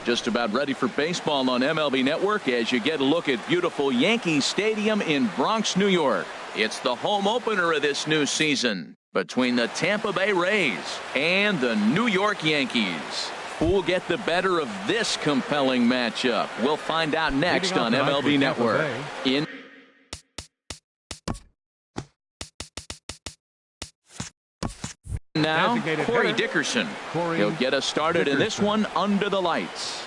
Just about ready for baseball on MLB Network as you get a look at beautiful Yankee Stadium in Bronx, New York. It's the home opener of this new season between the Tampa Bay Rays and the New York Yankees. Who will get the better of this compelling matchup? We'll find out next on MLB Network. Now, Corey Dickerson. He'll get us started in this one under the lights.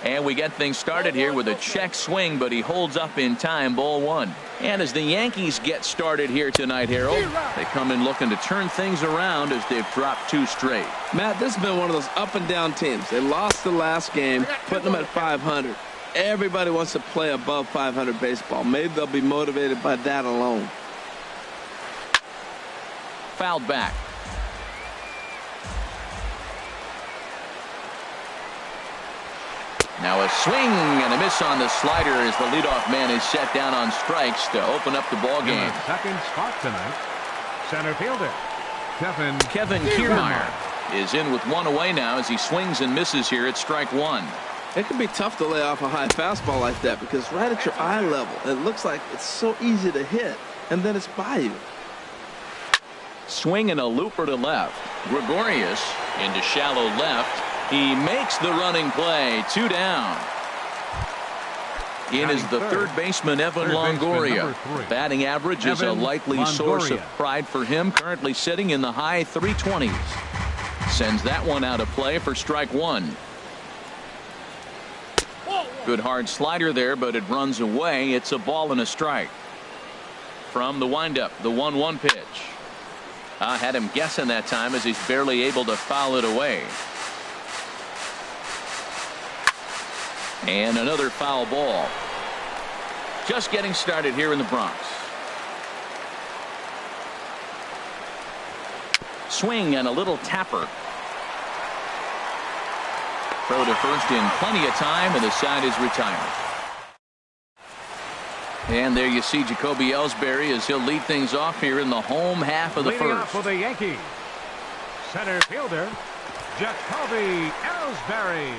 And we get things started here with a check swing, but he holds up in time, ball one. And as the Yankees get started here tonight, Harold, they come in looking to turn things around as they've dropped 2 straight. Matt, this has been one of those up and down teams. They lost the last game, putting them at 500. Everybody wants to play above 500 baseball. Maybe they'll be motivated by that alone. Fouled back. Now a swing and a miss on the slider as the leadoff man is set down on strikes to open up the ball game. Second spot tonight, center fielder Kevin Kiermaier is in with 1 away now as he swings and misses here at strike 1. It can be tough to lay off a high fastball like that because right at your eye level, it looks like it's so easy to hit, and then it's by you. Swing and a looper to left. Gregorius into shallow left. He makes the running play. 2 down. In is the third baseman, Evan Longoria. Batting average is a likely source of pride for him. Currently sitting in the high 320s. Sends that one out of play for strike 1. Good hard slider there, but it runs away. It's a ball and a strike. From the windup, the 1-1 pitch. I had him guessing that time as he's barely able to foul it away. And another foul ball. Just getting started here in the Bronx. Swing and a little tapper. Throw to first in plenty of time, and the side is retired. And there you see Jacoby Ellsbury as he'll lead things off here in the home half of the first. For the Yankees, center fielder Jacoby Ellsbury.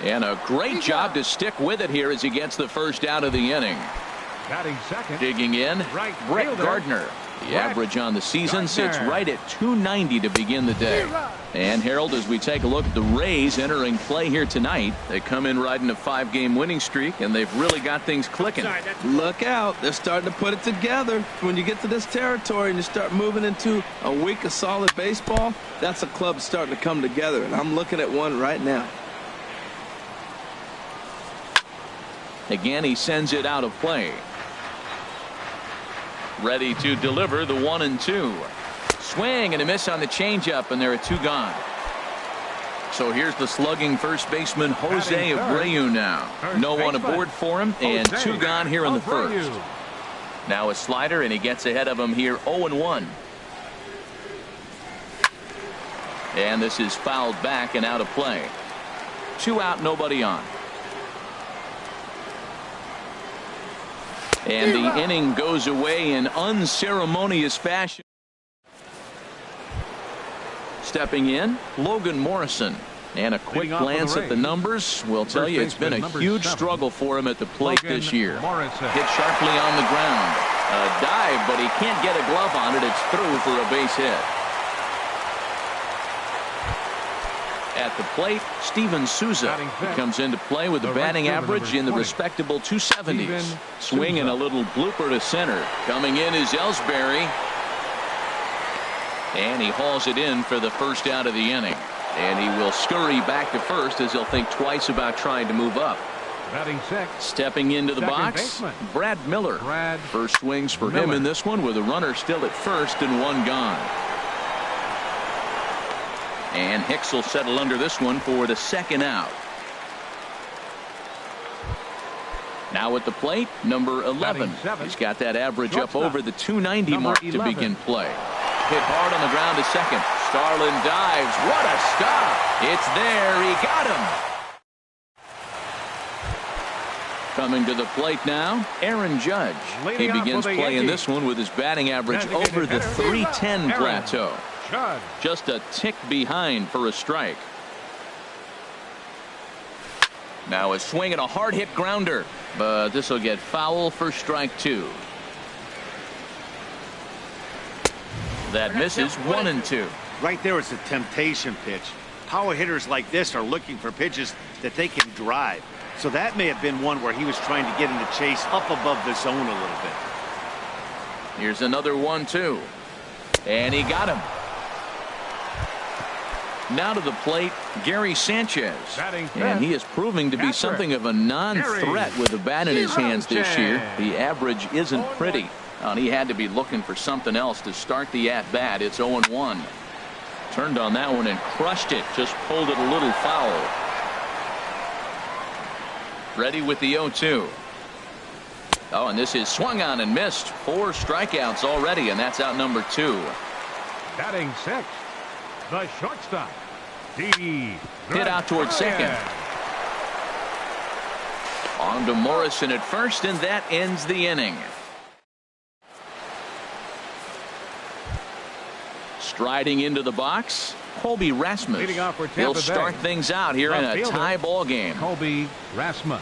And a great job to stick with it here as he gets the first out of the inning. Batting second, digging in, Brett Gardner. The average on the season sits right at 290 to begin the day. And Harold, as we take a look at the Rays entering play here tonight, they come in riding a 5-game winning streak, and they've really got things clicking. Look out, they're starting to put it together. When you get to this territory and you start moving into a week of solid baseball, that's a club starting to come together, and I'm looking at one right now. Again, he sends it out of play. Ready to deliver the 1-2. Swing and a miss on the changeup, and there are 2 gone. So here's the slugging first baseman Jose Abreu now. No one aboard for him, and 2 gone here in the first. Now a slider, and he gets ahead of him here 0-1. And this is fouled back and out of play. 2 out, nobody on. And the inning goes away in unceremonious fashion. Stepping in, Logan Morrison. And a quick glance at the numbers will tell you it's been a huge struggle for him at the plate this year. Hit sharply on the ground. A dive, but he can't get a glove on it. It's through for a base hit. At the plate, Steven Souza comes into play with the batting average in the respectable 270s. Swing and a little blooper to center. Coming in is Ellsbury. And he hauls it in for the first out of the inning. And he will scurry back to first as he'll think twice about trying to move up. Stepping into the box, Brad Miller. First swings for him in this one with a runner still at first and 1 gone. And Hicks will settle under this one for the 2nd out. Now at the plate, number 11. He's got that average up over the 290 mark to begin play. Hit hard on the ground to second. Starlin dives. What a stop. It's there. He got him. Coming to the plate now, Aaron Judge. He begins playing this one with his batting average over the 310 plateau. Just a tick behind for a strike. Now a swing and a hard hit grounder, but this will get foul for strike 2. That misses 1-2. Right there is a temptation pitch. Power hitters like this are looking for pitches that they can drive. So that may have been one where he was trying to get in the chase up above the zone a little bit. Here's another 1-2. And he got him. Now to the plate, Gary Sanchez. And he is proving to be something of a non-threat with the bat in his hands this year. The average isn't pretty. And he had to be looking for something else to start the at-bat. It's 0-1. Turned on that one and crushed it. Just pulled it a little foul. Ready with the 0-2. Oh, and this is swung on and missed. 4 strikeouts already, and that's out number 2. Batting 6, the shortstop, hit out towards second. On to Morrison at first, and that ends the inning. Striding into the box, Colby Rasmus. He'll start things out here in a tie ball game. Colby Rasmus.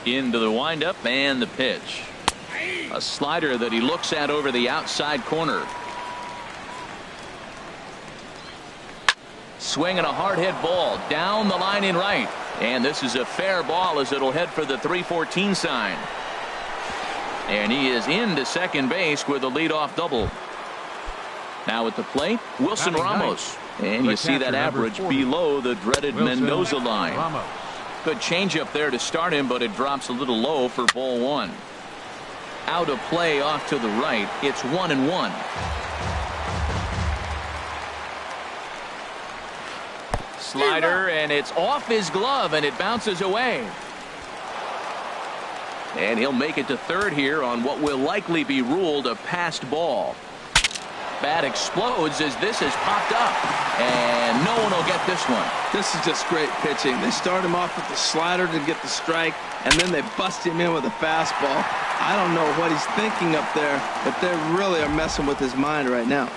Into the windup and the pitch. A slider that he looks at over the outside corner. Swing and a hard hit ball down the line in right. And this is a fair ball as it'll head for the 314 sign. And he is into second base with a leadoff double. Now at the plate, Wilson Ramos. And you see that average below the dreaded Mendoza line. Good changeup there to start him, but it drops a little low for ball 1. Out of play off to the right. It's 1-1. Slider, and it's off his glove, and it bounces away. And he'll make it to third here on what will likely be ruled a passed ball. Bat explodes as this has popped up, and no one will get this one. This is just great pitching. They start him off with the slider to get the strike, and then they bust him in with a fastball. I don't know what he's thinking up there, but they really are messing with his mind right now.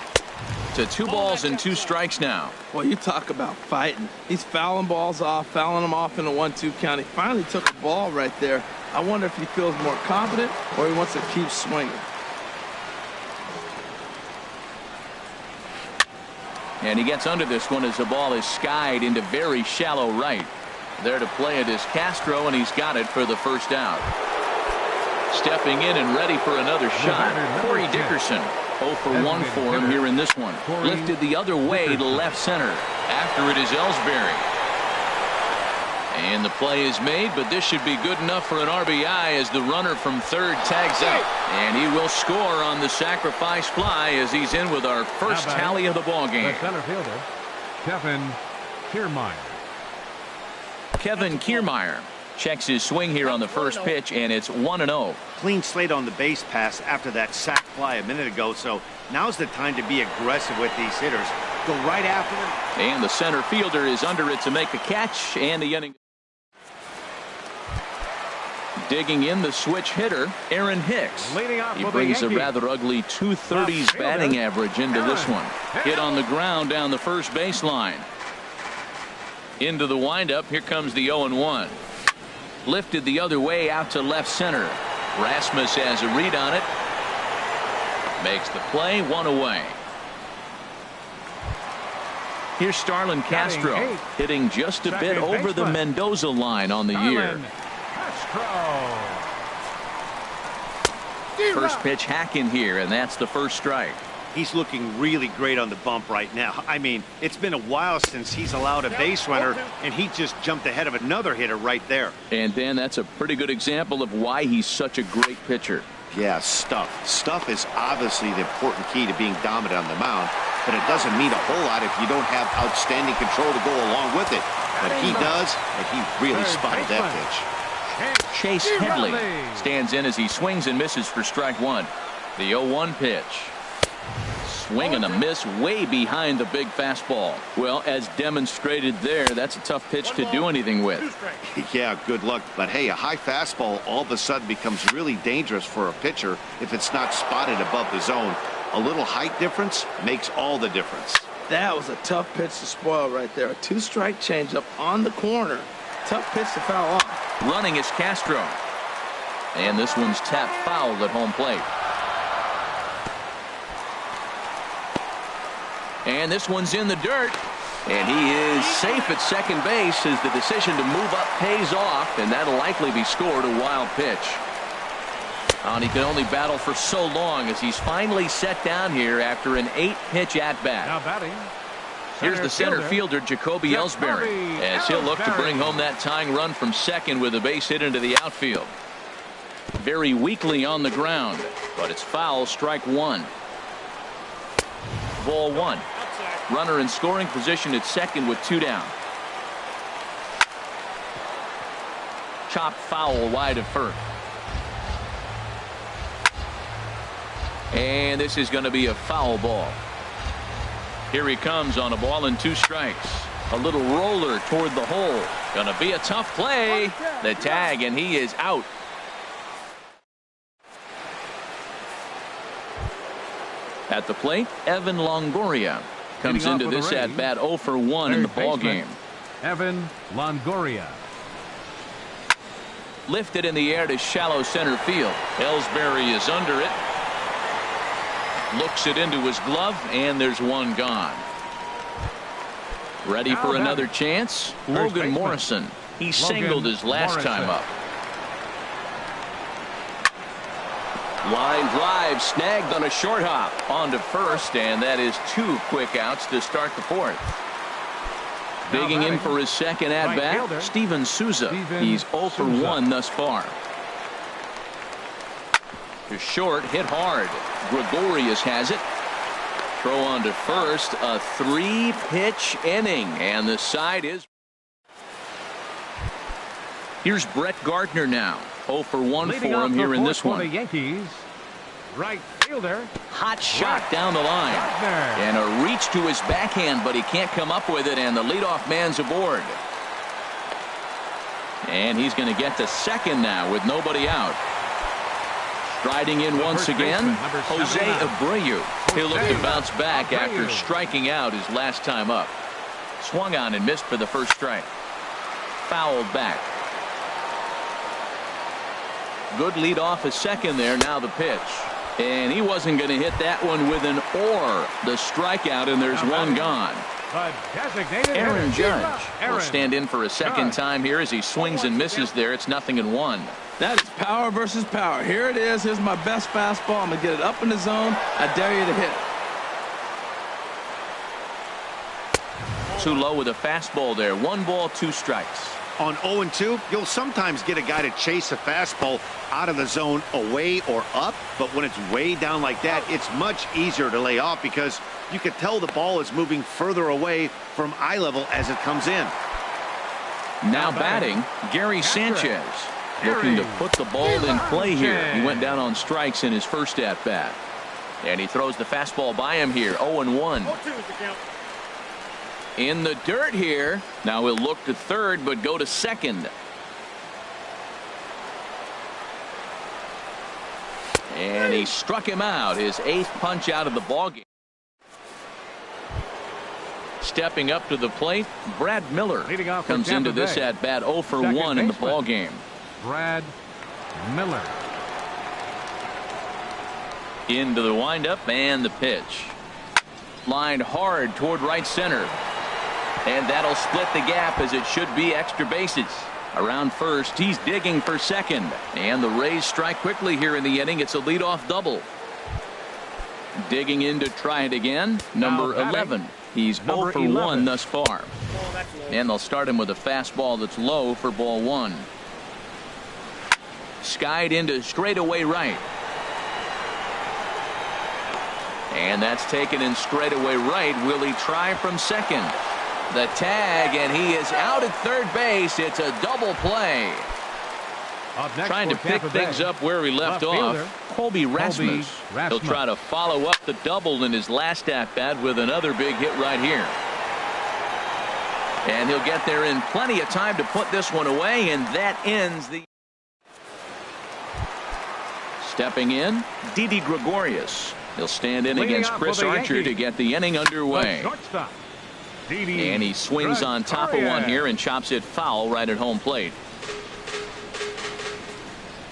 To 2 balls and 2 strikes now. Well, you talk about fighting. He's fouling balls off, fouling them off in a 1-2 count. He finally took a ball right there. I wonder if he feels more confident or he wants to keep swinging. And he gets under this one as the ball is skied into very shallow right. There to play it is Castro, and he's got it for the first out. Stepping in and ready for another shot, Corey Dickerson. 0 for 1 for him here in this one. Lifted the other way to left center. After it is Ellsbury. And the play is made, but this should be good enough for an RBI as the runner from third tags out. And he will score on the sacrifice fly as he's in with our first tally of the ball game. The center fielder, Kevin Kiermaier. Kevin Kiermaier checks his swing here on the first pitch, and it's 1-0. Clean slate on the base pass after that sac fly a minute ago, so now's the time to be aggressive with these hitters. Go right after them. And the center fielder is under it to make the catch, and the inning. Digging in the switch hitter, Aaron Hicks. He brings a rather ugly 230s batting average into this one. Hit on the ground down the first baseline. Into the windup. Here comes the 0-1. Lifted the other way out to left center. Rasmus has a read on it. Makes the play, 1 away. Here's Starlin Castro hitting just a bit over the Mendoza line on the year. First pitch hack in here, and that's the first strike. He's looking really great on the bump right now. I mean, it's been a while since he's allowed a base runner, and he just jumped ahead of another hitter right there. And Dan, that's a pretty good example of why he's such a great pitcher. Yeah, stuff. Stuff is obviously the important key to being dominant on the mound, but it doesn't mean a whole lot if you don't have outstanding control to go along with it. But he does, and he really spotted that pitch. Chase Headley stands in as he swings and misses for strike 1. The 0-1 pitch. Swing and a miss way behind the big fastball. Well, as demonstrated there, that's a tough pitch to do anything with. Yeah, good luck. But hey, a high fastball all of a sudden becomes really dangerous for a pitcher if it's not spotted above the zone. A little height difference makes all the difference. That was a tough pitch to spoil right there. A 2-strike changeup on the corner. Tough pitch to foul off. Running is Castro. And this one's tapped foul at home plate. And this one's in the dirt. And he is safe at second base as the decision to move up pays off, and that'll likely be scored a wild pitch. And he can only battle for so long as he's finally set down here after an 8-pitch at-bat. Now batting. Here's the center fielder, Jacoby Ellsbury, as he'll look to bring home that tying run from second with a base hit into the outfield. Very weakly on the ground, but it's foul, strike one. Ball one. Runner in scoring position at second with 2 down. Chopped foul wide of first. And this is going to be a foul ball. Here he comes on a ball and 2 strikes. A little roller toward the hole. Going to be a tough play. The tag, and he is out. At the plate, Evan Longoria comes into this at bat 0 for 1 in the ball game. Evan Longoria. Lifted in the air to shallow center field. Ellsbury is under it. Looks it into his glove, and there's one gone. Ready for another chance? Logan Morrison. He singled his last time up. Line drive snagged on a short hop on to first, and that is 2 quick outs to start the 4th. Digging in for his second at bat, Steven Souza. He's 0 for 1 thus far. To short, hit hard. Gregorius has it. Throw on to first, a 3-pitch inning, and the side is. Here's Brett Gardner now. 0 for 1 for him here in this one. The Yankees, right fielder. Hot shot down the line. And a reach to his backhand, but he can't come up with it, and the leadoff man's aboard. And he's going to get to second now with nobody out. Striding in once again, Jose Abreu. He'll look to bounce back after striking out his last time up. Swung on and missed for the first strike. Fouled back. Good lead off a second there. Now the pitch. And he wasn't going to hit that one with an or. The strikeout, and there's one gone. Aaron Judge will stand in for a second time here as he swings and misses there. It's 0-1. That is power versus power. Here it is. Here's my best fastball. I'm going to get it up in the zone. I dare you to hit it. Too low with a fastball there. 1 ball, 2 strikes. On 0-2, you'll sometimes get a guy to chase a fastball out of the zone away or up, but when it's way down like that, it's much easier to lay off because you can tell the ball is moving further away from eye level as it comes in. Now batting, Gary Sanchez, looking to put the ball in play here. He went down on strikes in his first at bat, and he throws the fastball by him here. 0-1. In the dirt here. Now he'll look to third, but go to second. And he struck him out. His 8th punch out of the ballgame. Stepping up to the plate, Brad Miller comes into this at bat 0 for 1 in the ballgame. Brad Miller. Into the windup and the pitch. Lined hard toward right center. And that'll split the gap as it should be extra bases. Around first, he's digging for second. And the Rays strike quickly here in the inning. It's a leadoff double. Digging in to try it again. Number 11. He's 0 for 1 thus far. And they'll start him with a fastball that's low for ball 1. Skied into straightaway right. And that's taken in straightaway right. Will he try from second? The tag, and he is out at third base. It's a double play. Trying to pick things up where he left off. Colby Rasmus. He'll try to follow up the double in his last at-bat with another big hit right here. And he'll get there in plenty of time to put this one away, and that ends the. Stepping in, Didi Gregorius. He'll stand in against Chris Archer to get the inning underway. And he swings on top of one here and chops it foul right at home plate.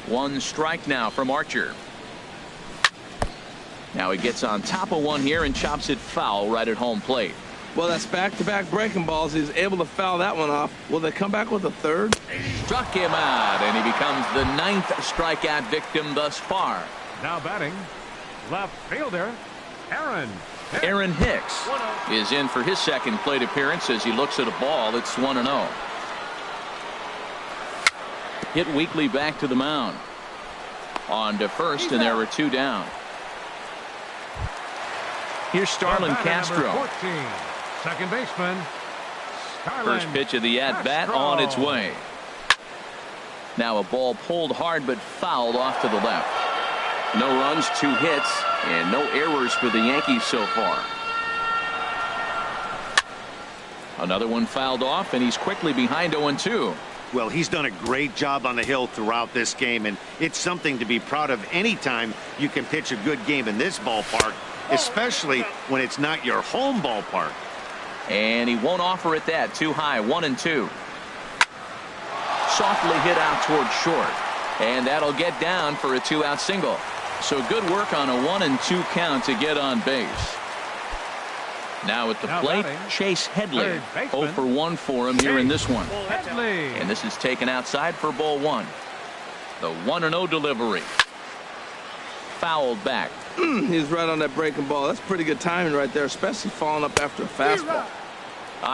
One strike now from Archer. Now he gets on top of one here and chops it foul right at home plate. Well, that's back-to-back breaking balls. He's able to foul that one off. Will they come back with a third? Struck him out, and he becomes the 9th strikeout victim thus far. Now batting, left fielder, Aaron Hicks is in for his second plate appearance as he looks at a ball. It's 1-0. Hit weakly back to the mound. On to first, and there are 2 down. Here's Starlin Castro. 14, second baseman. First pitch of the at-bat on its way. Now a ball pulled hard but fouled off to the left. No runs, 2 hits, and no errors for the Yankees so far. Another one fouled off, and he's quickly behind 0-2. Well, he's done a great job on the hill throughout this game, and it's something to be proud of anytime you can pitch a good game in this ballpark, especially when it's not your home ballpark. And he won't offer it that. Too high. 1-2. Softly hit out toward short, and that'll get down for a 2-out single. So good work on a 1-2 count to get on base. Now at the plate, Chase Headley. 0 for 1 for him here in this one. And this is taken outside for ball 1. The 1-0 delivery. Fouled back. He's right on that breaking ball. That's pretty good timing right there, especially falling up after a fastball.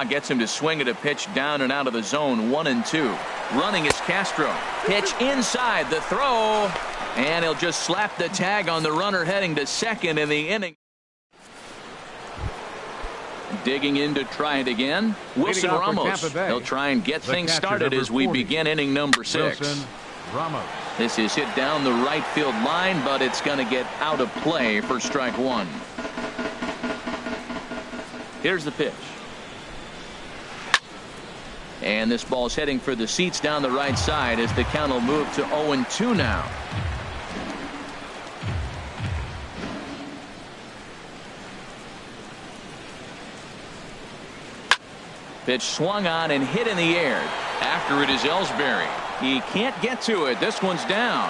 Gets him to swing at a pitch down and out of the zone. 1-2. Running is Castro. Pitch inside the throw. And he'll just slap the tag on the runner heading to second in the inning. Digging in to try it again. Wilson Ramos. He'll try and get things started as we begin inning number 6. This is hit down the right field line, but it's going to get out of play for strike 1. Here's the pitch. And this ball's heading for the seats down the right side as the count will move to 0-2 now. Pitch swung on and hit in the air. After it is Ellsbury. He can't get to it. This one's down.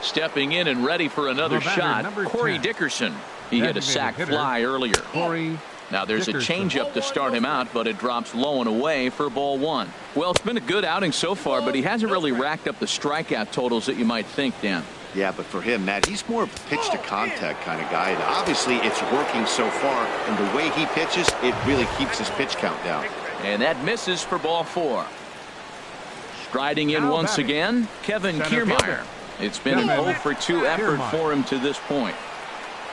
Stepping in and ready for another shot, Corey Dickerson. He hit a sac fly earlier. Now there's a changeup to start him out, but it drops low and away for ball 1. Well, it's been a good outing so far, but he hasn't really racked up the strikeout totals that you might think, Dan. Yeah, but for him, Matt, he's more of a pitch-to-contact kind of guy. And obviously, it's working so far. And the way he pitches, it really keeps his pitch count down. And that misses for ball 4. Striding in once again, Kevin Kiermaier. It's been an 0 for 2 effort for him to this point.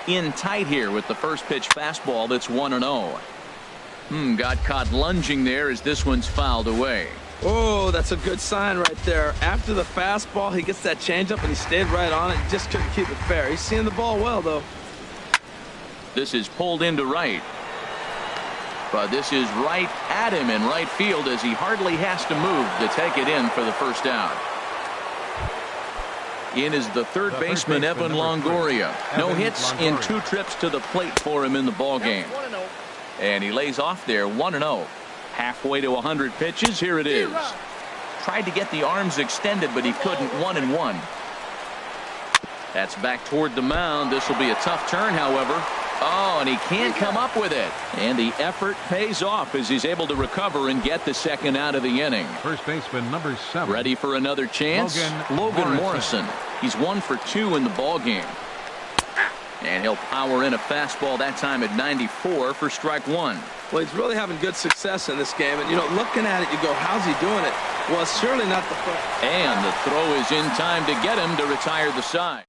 In tight here with the first pitch fastball that's 1-0. Got caught lunging there as this one's fouled away. Oh, that's a good sign right there. After the fastball, he gets that changeup and he stayed right on it. He just couldn't keep it fair. He's seeing the ball well, though. This is pulled into right. But this is right at him in right field as he hardly has to move to take it in for the first out. In is the third baseman, Evan Longoria. No hits in 2 trips to the plate for him in the ballgame. And he lays off there 1-0. Halfway to 100 pitches. Here it is. Tried to get the arms extended, but he couldn't. 1-1. That's back toward the mound. This will be a tough turn, however. Oh, and he can't come up with it. And the effort pays off as he's able to recover and get the second out of the inning. First baseman number 7. Ready for another chance? Logan Morrison. He's 1 for 2 in the ballgame. And he'll power in a fastball that time at 94 for strike 1. Well, he's really having good success in this game. And, you know, looking at it, you go, how's he doing it? Well, it's surely not the first. And the throw is in time to get him to retire the side.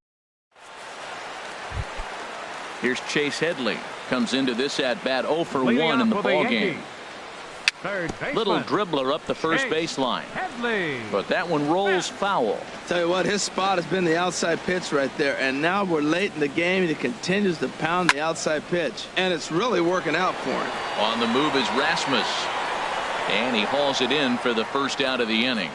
Here's Chase Headley. Comes into this at-bat 0 for 1 in the ballgame. Little dribbler up the first baseline. But that one rolls foul. Tell you what, his spot has been the outside pitch right there. And now we're late in the game, and he continues to pound the outside pitch. And it's really working out for him. On the move is Rasmus. And he hauls it in for the first out of the inning.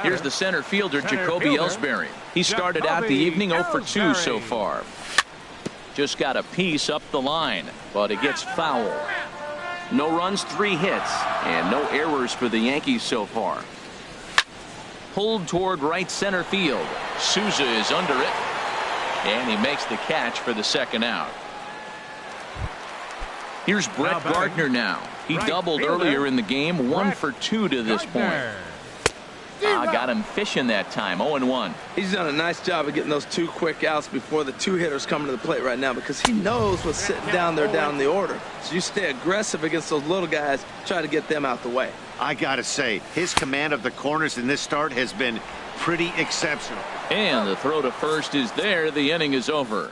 Here's the center fielder, Jacoby Ellsbury. He started out the evening 0 for 2 so far. Just got a piece up the line, but it gets foul. No runs, 3 hits, and no errors for the Yankees so far. Pulled toward right center field. Souza is under it, and he makes the catch for the second out. Here's Brett Gardner now. He doubled earlier in the game, 1 for 2 to this point. Got him fishing that time, 0-1. He's done a nice job of getting those 2 quick outs before the 2 hitters come to the plate right now, because he knows what's sitting down there down the order. So you stay aggressive against those little guys, try to get them out the way. I gotta say, his command of the corners in this start has been pretty exceptional. And the throw to first is there. The inning is over.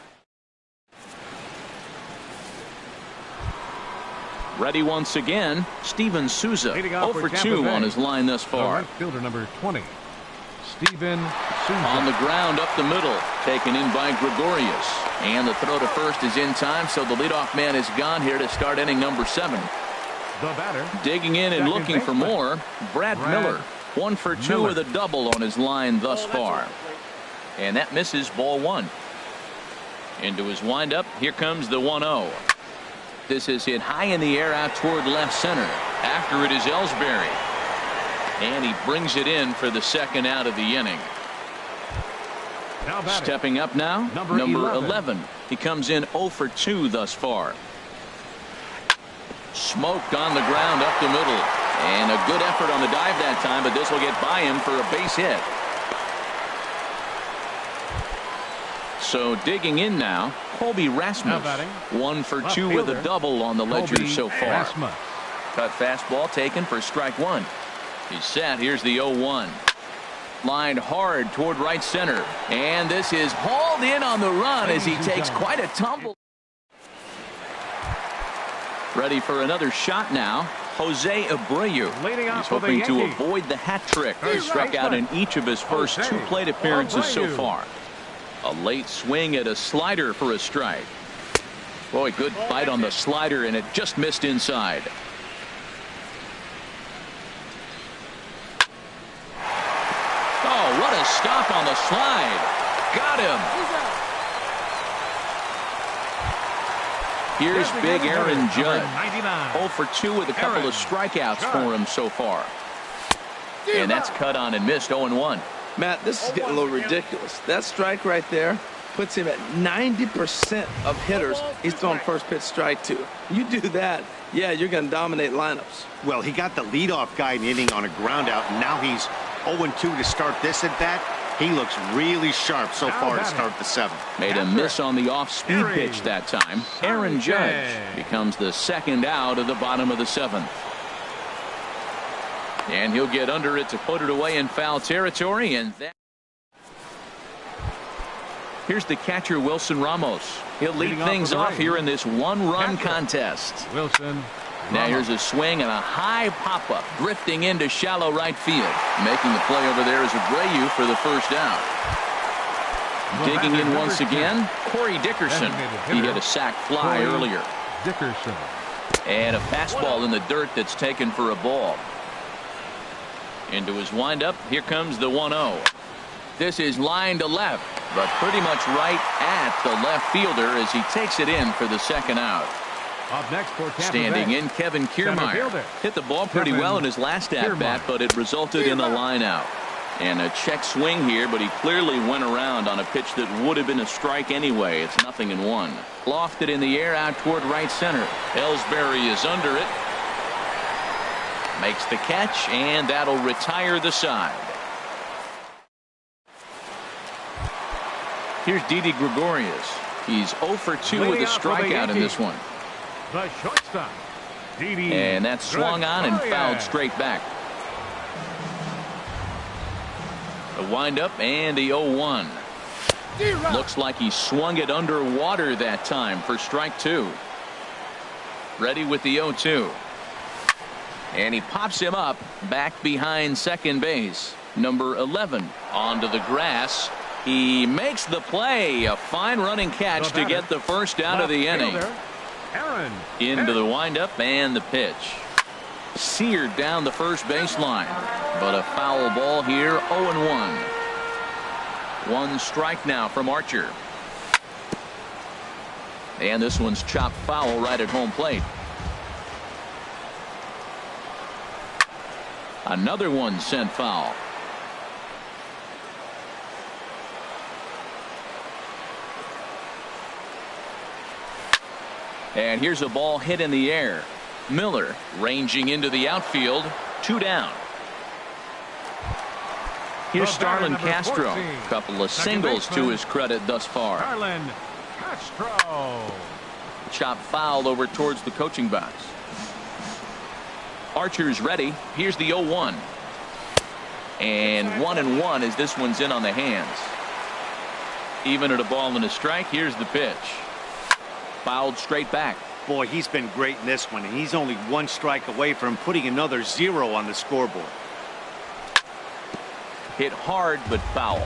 Ready once again, Steven Souza, 0 for 2 on his line thus far. Right fielder number 20, Steven Souza. On the ground up the middle, taken in by Gregorius. And the throw to first is in time, so the leadoff man is gone here to start inning number 7. The batter, digging in and looking for more, Brad Miller. 1 for 2 with a double on his line thus far. And that misses, ball 1. Into his windup, here comes the 1-0. This is hit high in the air out toward left center. After it is Ellsbury. And he brings it in for the second out of the inning. Stepping up now, number 11. He comes in 0 for 2 thus far. Smoked on the ground up the middle. And a good effort on the dive that time, but this will get by him for a base hit. So digging in now, Colby Rasmus. 1 for 2 with a double on the ledger so far. Rasmus. Cut fastball taken for strike 1. He's set. Here's the 0-1. Lined hard toward right center. And this is hauled in on the run as he takes quite a tumble. Ready for another shot now. Jose Abreu. He's hoping to avoid the hat trick. He struck out in each of his first 2 plate appearances so far. A late swing at a slider for a strike. Boy, good bite on the slider, and it just missed inside. Oh, what a stop on the slide. Got him. Here's big Aaron Judge. 0 for 2 with a couple of strikeouts for him so far. And that's cut on and missed, 0-1. Matt, this is getting a little ridiculous. That strike right there puts him at 90% of hitters he's thrown first pitch strike to. You do that, yeah, you're going to dominate lineups. Well, he got the leadoff guy in the inning on a ground out, and now he's 0-2 to start this at bat. He looks really sharp so far to start the 7th. Made a miss on the off-speed pitch that time. Aaron Judge becomes the second out of the bottom of the 7th. And he'll get under it to put it away in foul territory. And here's the catcher, Wilson Ramos. He'll lead things off here in this 1-run contest. Wilson. Now here's a swing and a high pop-up drifting into shallow right field. Making the play over there is Abreu for the first out. Digging in once again, Corey Dickerson. He hit a sac fly earlier. Dickerson. And a fastball in the dirt that's taken for a ball. Into his windup, here comes the 1-0. This is line to left, but pretty much right at the left fielder as he takes it in for the second out. Up next for Tampa Standing Bay, in, Kevin Kiermaier. Hit the ball pretty well in his last at-bat, but it resulted in a line out. And a check swing here, but he clearly went around on a pitch that would have been a strike anyway. It's 0-1. Lofted in the air out toward right center. Ellsbury is under it. Makes the catch, and that'll retire the side. Here's Didi Gregorius. He's 0 for 2 with a strikeout in this one. the shortstop, Didi. And that's swung on and fouled straight back. The windup and the 0-1. Looks like he swung it underwater that time for strike two. Ready with the 0-2. And he pops him up back behind second base. Number 11 onto the grass. He makes the play. A fine running catch to get the first out of the inning. Into the windup and the pitch. Seared down the first baseline. But a foul ball here. 0-1. One strike now from Archer. And this one's chopped foul right at home plate. Another one sent foul. And here's a ball hit in the air. Miller ranging into the outfield. 2 down. Here's Starlin Castro. A couple of singles to his credit thus far. Starlin Castro. Chop foul over towards the coaching box. Archer's ready. Here's the 0-1. And 1-1 as this one's in on the hands. Even at a ball and a strike. Here's the pitch. Fouled straight back. Boy, he's been great in this one, and he's only 1 strike away from putting another 0 on the scoreboard. Hit hard but foul.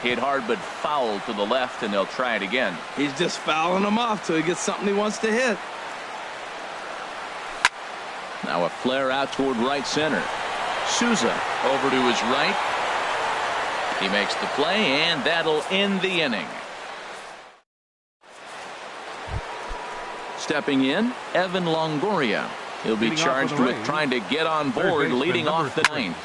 Hit hard but foul to the left, and they'll try it again. He's just fouling them off till he gets something he wants to hit. Now a flare out toward right center. Souza over to his right. He makes the play, and that'll end the inning. Stepping in, Evan Longoria. He'll be charged with trying to get on board, leading off the 9th.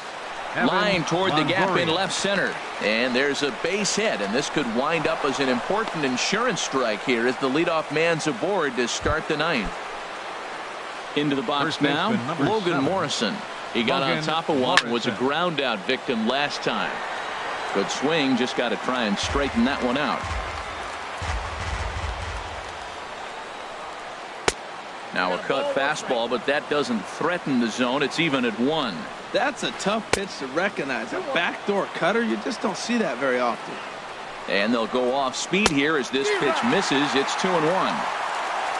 Line toward the gap in left center. And there's a base hit, and this could wind up as an important insurance strike here as the leadoff man's aboard to start the 9th. Into the box now, Logan Morrison. He got on top of one and was a ground out victim last time. Good swing, just got to try and straighten that one out. Now a cut fastball, but that doesn't threaten the zone. It's even at 1. That's a tough pitch to recognize. A backdoor cutter, you just don't see that very often. And they'll go off speed here as this pitch misses. It's 2-1.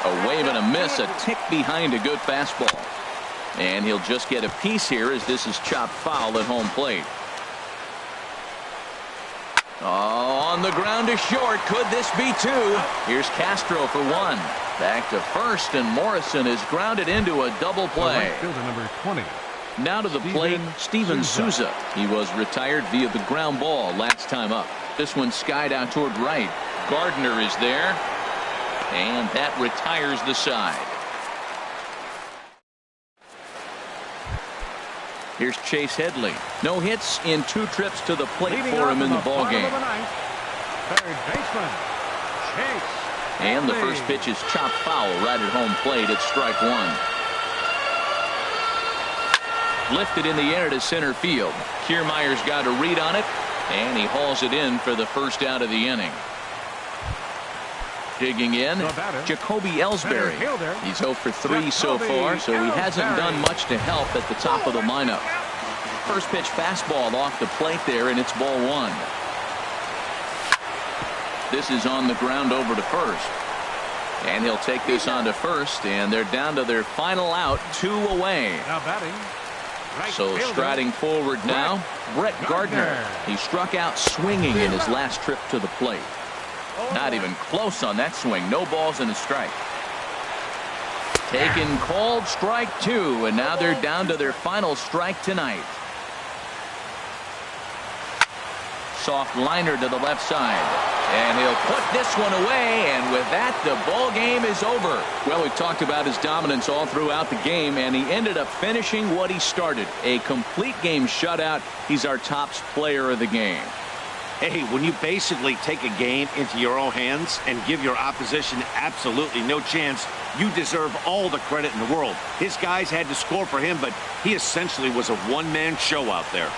A wave and a miss, a tick behind a good fastball. And he'll just get a piece here as this is chopped foul at home plate. Oh, on the ground to short. Could this be 2? Here's Castro for 1. Back to first, and Morrison is grounded into a double play. Fielder number 20. Now to the plate, Steven Souza. He was retired via the ground ball last time up. This one skied out toward right. Gardner is there, and that retires the side. Here's Chase Headley. No hits in 2 trips to the plate for him in the ballgame. Third baseman, Chase. And the first pitch is chopped foul right at home plate. It's strike 1. Lifted in the air to center field. Kiermaier's got a read on it, and he hauls it in for the first out of the inning. Digging in, Jacoby Ellsbury. He's 0 for 3 so far, so he hasn't done much to help at the top of the lineup. First pitch fastball off the plate there, and it's ball 1. This is on the ground over to first. And he'll take this on to first, and they're down to their final out, 2 away. Now batting. So striding forward now, Brett Gardner. He struck out swinging in his last trip to the plate. Not even close on that swing. No balls and a strike. Taken, called, strike 2, and now they're down to their final strike tonight. Soft liner to the left side. And he'll put this one away, and with that, the ball game is over. Well, we've talked about his dominance all throughout the game, and he ended up finishing what he started. A complete game shutout. He's our top player of the game. Hey, when you basically take a game into your own hands and give your opposition absolutely no chance, you deserve all the credit in the world. His guys had to score for him, but he essentially was a one-man show out there.